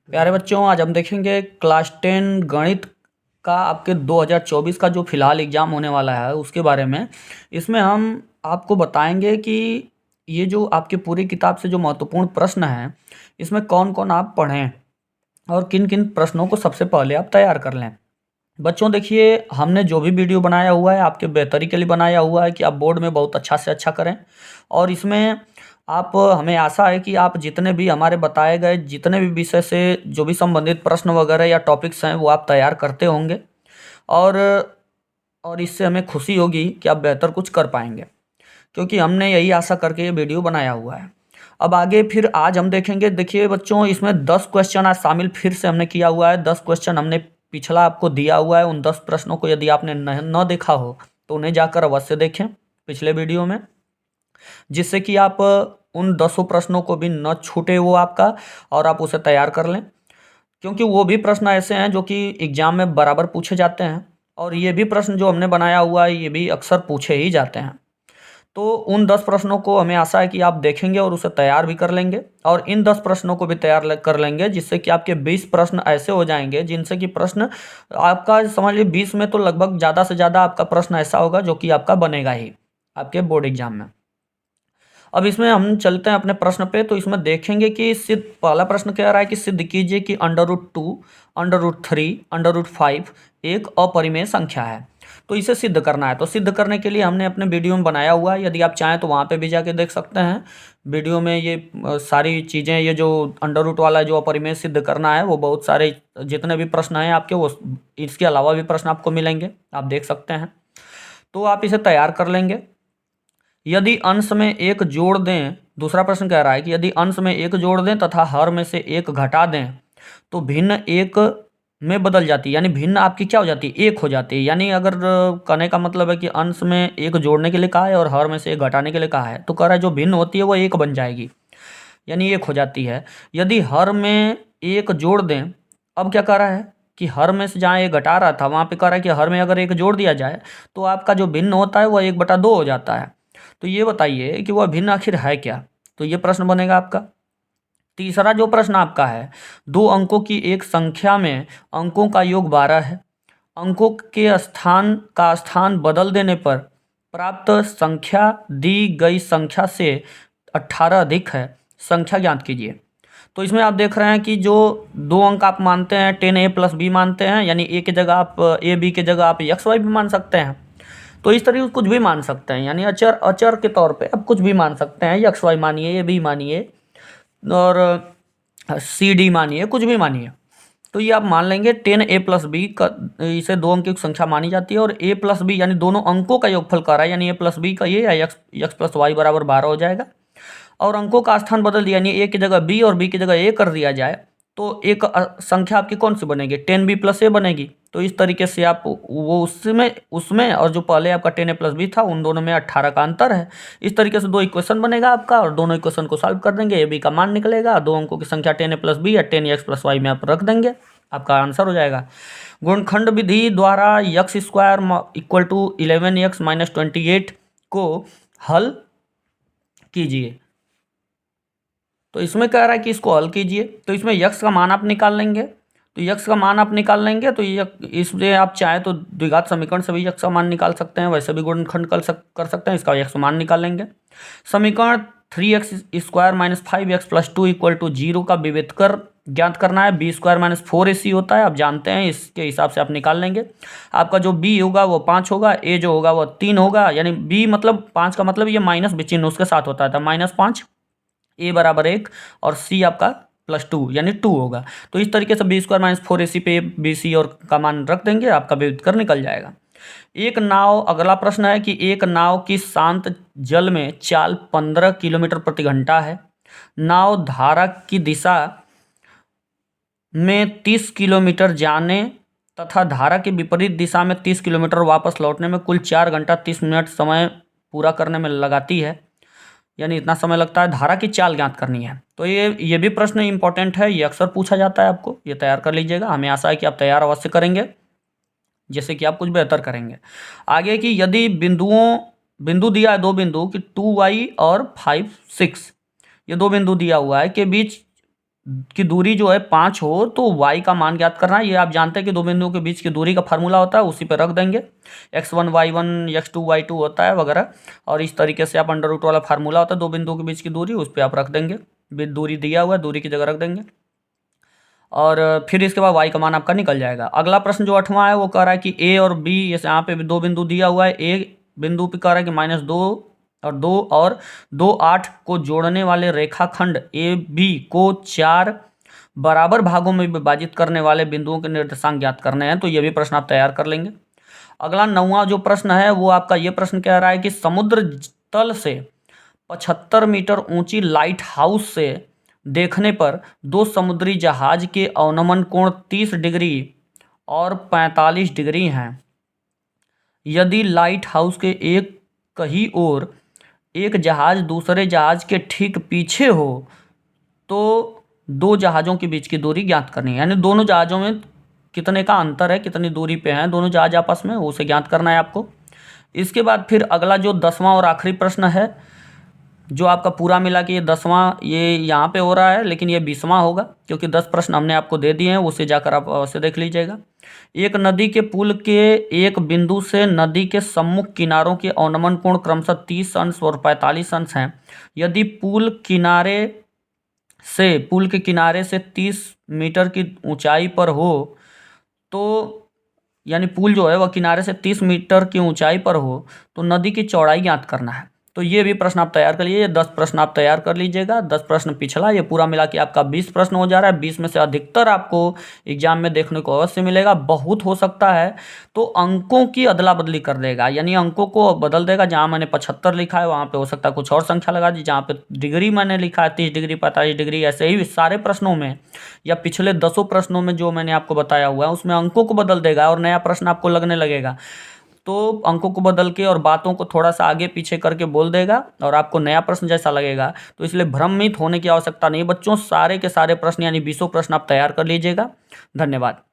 प्यारे बच्चों, आज हम देखेंगे क्लास 10 गणित का आपके 2024 का जो फिलहाल एग्ज़ाम होने वाला है उसके बारे में। इसमें हम आपको बताएंगे कि ये जो आपके पूरी किताब से जो महत्वपूर्ण प्रश्न हैं, इसमें कौन-कौन आप पढ़ें और किन-किन प्रश्नों को सबसे पहले आप तैयार कर लें। बच्चों देखिए, हमने जो भी वीडियो बनाया हुआ है आपके बेहतरी के लिए बनाया हुआ है कि आप बोर्ड में बहुत अच्छा से अच्छा करें। और इसमें आप हमें आशा है कि आप जितने भी हमारे बताए गए जितने भी विषय से जो भी संबंधित प्रश्न वगैरह या टॉपिक्स हैं वो आप तैयार करते होंगे। और इससे हमें खुशी होगी कि आप बेहतर कुछ कर पाएंगे, क्योंकि हमने यही आशा करके ये वीडियो बनाया हुआ है। अब आगे फिर आज हम देखेंगे। देखिए बच्चों, इसमें 10 क्वेश्चन आज शामिल फिर से हमने किया हुआ है। 10 क्वेश्चन हमने पिछला आपको दिया हुआ है। उन 10 प्रश्नों को यदि आपने न देखा हो तो उन्हें जाकर अवश्य देखें पिछले वीडियो में, जिससे कि आप उन 10 प्रश्नों को भी न छूटे वो आपका, और आप उसे तैयार कर लें, क्योंकि वो भी प्रश्न ऐसे हैं जो कि एग्जाम में बराबर पूछे जाते हैं। और ये भी प्रश्न जो हमने बनाया हुआ है ये भी अक्सर पूछे ही जाते हैं। तो उन 10 प्रश्नों को हमें आशा है कि आप देखेंगे और उसे तैयार भी कर लेंगे, और इन 10 प्रश्नों को भी तैयार कर लेंगे, जिससे कि आपके 20 प्रश्न ऐसे हो जाएंगे जिनसे कि प्रश्न आपका समझ लीजिए 20 में तो लगभग ज़्यादा से ज़्यादा आपका प्रश्न ऐसा होगा जो कि आपका बनेगा ही आपके बोर्ड एग्जाम में। अब इसमें हम चलते हैं अपने प्रश्न पे। तो इसमें देखेंगे कि सिद्ध, पहला प्रश्न कह रहा है कि सिद्ध कीजिए कि √2, √3, √5 एक अपरिमेय संख्या है। तो इसे सिद्ध करना है। तो सिद्ध करने के लिए हमने अपने वीडियो में बनाया हुआ है, यदि आप चाहें तो वहाँ पे भी जाके देख सकते हैं। वीडियो में ये सारी चीज़ें, ये जो अंडर रूट वाला जो अपरिमेय सिद्ध करना है वो बहुत सारे जितने भी प्रश्न हैं आपके, वो इसके अलावा भी प्रश्न आपको मिलेंगे, आप देख सकते हैं। तो आप इसे तैयार कर लेंगे। यदि अंश में एक जोड़ दें, दूसरा प्रश्न कह रहा है कि यदि अंश में एक जोड़ दें तथा हर में से एक घटा दें तो भिन्न एक में बदल जाती है, यानी भिन्न आपकी क्या हो जाती है, एक हो जाती है। यानी अगर कहने का मतलब है कि अंश में एक जोड़ने के लिए कहा है और हर में से एक घटाने के लिए कहा है, तो कह रहा है जो भिन्न होती है वो एक बन जाएगी, यानी एक हो जाती है। यदि हर में एक जोड़ दें, अब क्या कह रहा है कि हर में से जहाँ एक घटा रहा था वहाँ पे कह रहा है कि हर में अगर एक जोड़ दिया जाए तो आपका जो भिन्न होता है वह 1/2 हो जाता है। तो ये बताइए कि वह भिन्न आखिर है क्या। तो ये प्रश्न बनेगा आपका। तीसरा जो प्रश्न आपका है, 2 अंकों की एक संख्या में अंकों का योग 12 है। अंकों के स्थान बदल देने पर प्राप्त संख्या दी गई संख्या से 18 अधिक है, संख्या ज्ञात कीजिए। तो इसमें आप देख रहे हैं कि जो 2 अंक आप मानते हैं 10a + b मानते हैं, यानी a की जगह आप a, b की जगह आप x y भी मान सकते हैं। तो इस तरीके से कुछ भी मान सकते हैं, यानी अचर अचर के तौर पे आप कुछ भी मान सकते हैं। एक्स वाई मानिए, ए बी मानिए, और सी डी मानिए, कुछ भी मानिए। तो ये आप मान लेंगे 10a + b का, इसे 2 अंक की संख्या मानी जाती है। और a + b यानी दोनों अंकों का योगफल कर रहा है, यानी a + b का ये, या x + y = 12 हो जाएगा। और अंकों का स्थान बदल दिया, यानी a की जगह b और b की जगह a कर दिया जाए, तो एक संख्या आपकी कौन सी बनेगी, 10b + a बनेगी। तो इस तरीके से आप वो उसमें उसमें और जो पहले आपका 10a + b था उन दोनों में 18 का अंतर है। इस तरीके से 2 इक्वेशन बनेगा आपका, और दोनों इक्वेशन को सॉल्व कर देंगे, ए बी का मान निकलेगा। 2 अंकों की संख्या 10a + b या 10x + y में आप रख देंगे, आपका आंसर हो जाएगा। गुणनखंड विधि द्वारा x² = 11x - 28 को हल कीजिए। तो इसमें कह रहा है कि इसको हल कीजिए। तो इसमें यक्स का मान आप निकाल लेंगे। तो यक्स का मान आप निकाल लेंगे तो इसमें आप चाहे तो द्विघात समीकरण से भी यक्स का मान निकाल सकते हैं, वैसे भी गुणनखंड कर सकते हैं। इसका यक्स का मान निकाल लेंगे। समीकरण 3x² - 5x + 2 = 0 का विभेदकर ज्ञात करना है। b² - 4ac होता है, आप जानते हैं, इसके हिसाब से आप निकाल लेंगे। आपका जो b होगा वो 5 होगा, a जो होगा वो 3 होगा, यानी b मतलब 5 का मतलब ये माइनस भी चिन्ह उसके साथ होता था, -5, a = 1 और c आपका +2 यानी 2 होगा। तो इस तरीके से b² - 4ac पे bc और का मान रख देंगे, आपका विभेदकर निकल जाएगा। एक नाव, अगला प्रश्न है कि एक नाव की शांत जल में चाल 15 किलोमीटर प्रति घंटा है। नाव धारा की दिशा में 30 किलोमीटर जाने तथा धारा के विपरीत दिशा में 30 किलोमीटर वापस लौटने में कुल 4 घंटा 30 मिनट समय पूरा करने में लगाती है, यानी इतना समय लगता है। धारा की चाल ज्ञात करनी है। तो ये भी प्रश्न इंपॉर्टेंट है, ये अक्सर पूछा जाता है, आपको ये तैयार कर लीजिएगा। हमें आशा है कि आप तैयार अवश्य करेंगे, जिससे कि आप कुछ बेहतर करेंगे आगे। की यदि बिंदु दिया है, 2 बिंदु कि 2y और 5, 6, ये 2 बिंदु दिया हुआ है, के बीच की दूरी जो है 5 हो तो y का मान ज्ञात करना है। ये आप जानते हैं कि दो बिंदुओं के बीच की दूरी का फार्मूला होता है, उसी पे रख देंगे। x1 y1 x2 y2 होता है वगैरह, और इस तरीके से आप अंडर रूट वाला फार्मूला होता है दो बिंदुओं के बीच की दूरी, उस पर आप रख देंगे। दूरी दिया हुआ है, दूरी की जगह रख देंगे, और फिर इसके बाद y का मान आपका निकल जाएगा। अगला प्रश्न जो 8वां है वो कह रहा है कि a और b, जैसे यहाँ पे दो बिंदु दिया हुआ है, a बिंदु पे कह रहा है कि -2 और 2 8 को जोड़ने वाले रेखाखंड ए बी को 4 बराबर भागों में विभाजित करने वाले बिंदुओं के निर्देशांक ज्ञात करने हैं। तो ये भी प्रश्न आप तैयार कर लेंगे। अगला 9वां जो प्रश्न है वो आपका ये प्रश्न कह रहा है कि समुद्र तल से 75 मीटर ऊंची लाइट हाउस से देखने पर दो समुद्री जहाज के अवनमन कोण 30 डिग्री और 45 डिग्री हैं। यदि लाइट हाउस के एक कहीं और एक जहाज दूसरे जहाज के ठीक पीछे हो तो दो जहाज़ों के बीच की दूरी ज्ञात करनी है, यानी दोनों जहाज़ों में कितने का अंतर है, कितनी दूरी पे हैं दोनों जहाज आपस में, उसे ज्ञात करना है आपको। इसके बाद फिर अगला जो 10वां और आखिरी प्रश्न है, जो आपका पूरा मिला कि ये 10वां ये यहाँ पे हो रहा है, लेकिन ये 20वां होगा क्योंकि 10 प्रश्न हमने आपको दे दिए हैं, उसे जाकर आप अवश्य देख लीजिएगा। एक नदी के पुल के एक बिंदु से नदी के सम्मुख किनारों के अवनमन कोण क्रमशः 30 अंश और 45 अंश हैं। यदि पुल के किनारे से 30 मीटर की ऊंचाई पर हो तो, यानी पुल जो है वह किनारे से 30 मीटर की ऊंचाई पर हो तो नदी की चौड़ाई ज्ञात करना है। तो ये भी प्रश्न आप तैयार कर लीजिए, ये 10 प्रश्न आप तैयार कर लीजिएगा। 10 प्रश्न पिछला, ये पूरा मिला के आपका 20 प्रश्न हो जा रहा है। 20 में से अधिकतर आपको एग्जाम में देखने को अवश्य मिलेगा। बहुत हो सकता है तो अंकों की अदला बदली कर देगा, यानी अंकों को बदल देगा। जहाँ मैंने 75 लिखा है वहाँ पे हो सकता है कुछ और संख्या लगा दी, जहाँ पे डिग्री मैंने लिखा है 30 डिग्री 45 डिग्री, ऐसे ही सारे प्रश्नों में या पिछले 10 प्रश्नों में जो मैंने आपको बताया हुआ है उसमें अंकों को बदल देगा और नया प्रश्न आपको लगने लगेगा। तो अंकों को बदल के और बातों को थोड़ा सा आगे पीछे करके बोल देगा और आपको नया प्रश्न जैसा लगेगा। तो इसलिए भ्रमित होने की आवश्यकता नहीं बच्चों, सारे के सारे प्रश्न यानी 20 प्रश्न आप तैयार कर लीजिएगा। धन्यवाद।